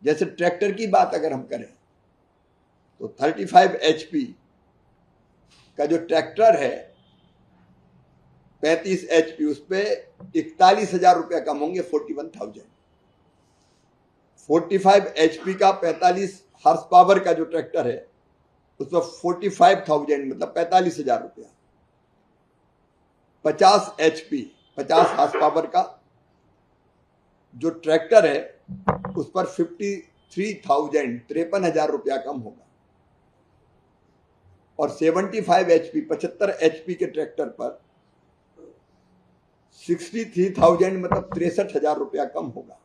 जैसे ट्रैक्टर की बात अगर हम करें तो 35 HP का जो ट्रैक्टर है 35 HP उस पर 41,000 रुपया कम होंगे, 41,000। 45 HP का 45 हॉर्स पावर का जो ट्रैक्टर है उस पर 45,000 मतलब 45,000 रुपया। 50 HP 50 हॉर्स पावर का जो ट्रैक्टर है उस पर 53,000 53,000 रुपया कम होगा। और 75 HP 75 HP के ट्रैक्टर पर 63,000 मतलब 63,000 रुपया कम होगा।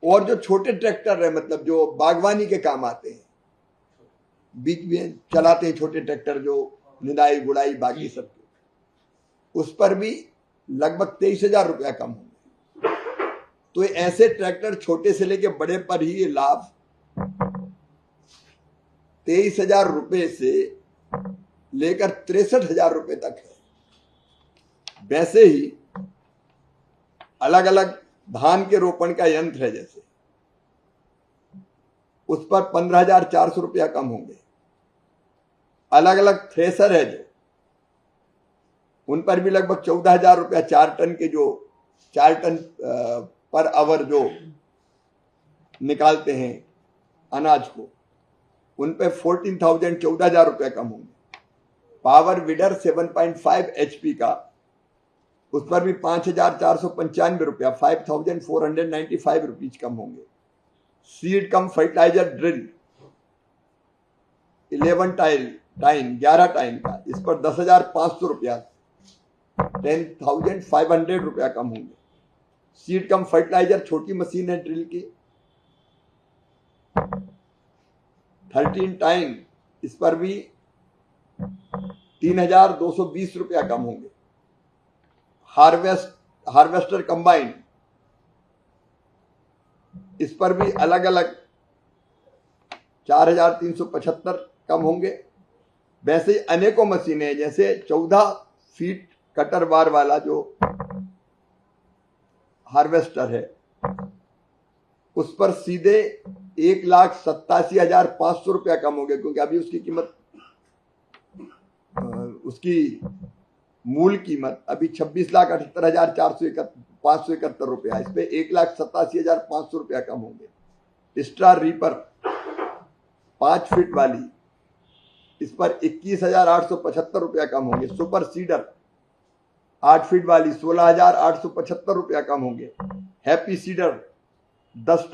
और जो छोटे ट्रैक्टर है मतलब जो बागवानी के काम आते हैं, बीच में चलाते हैं छोटे ट्रैक्टर जो निदाई गुड़ाई बाकी सब, उस पर भी लगभग 23,000 रुपया कम होंगे। तो ऐसे ट्रैक्टर छोटे से लेके बड़े पर ही ये लाभ 23,000 रुपये से लेकर 63,000 रुपये तक है। वैसे ही अलग अलग धान के रोपण का यंत्र है, जैसे उस पर 15,400 रुपया कम होंगे। अलग अलग थ्रेसर है जो, उन पर भी लगभग 14,000 रुपया 4 टन के, जो 4 टन पर आवर जो निकालते हैं अनाज को, उन पे 14,000 14,000 रुपया कम होंगे। पावर वीडर 7.5 HP का, उस पर भी 5,495 रुपया 5,495 रुपीज कम होंगे। सीड कम फर्टिलाइजर ड्रिल 11 टाइन 11 टाइन का, इस पर 10,500 रुपया 10,500 रुपया कम होंगे। सीड कम फर्टिलाइजर छोटी मशीन है ड्रिल की 13 टाइन, इस पर भी 3,220 रुपया कम होंगे। हार्वेस्टर कंबाइन, इस पर भी अलग अलग 4,375 कम होंगे। वैसे ही अनेकों मशीनें हैं, जैसे 14 फीट कटर बार वाला जो हार्वेस्टर है उस पर सीधे 1,87,500 रुपया कम हो गया, क्योंकि अभी उसकी कीमत, उसकी मूल कीमत अभी 26,78,571 रुपया, इस पे 1,87,500 रुपया कम होंगे। स्टार रीपर 5 फीट वाली, इस पर 21,875 रुपया कम होंगे। सुपर सीडर 8 फीट वाली 16,875 रुपया कम होंगे। Happy seeder 10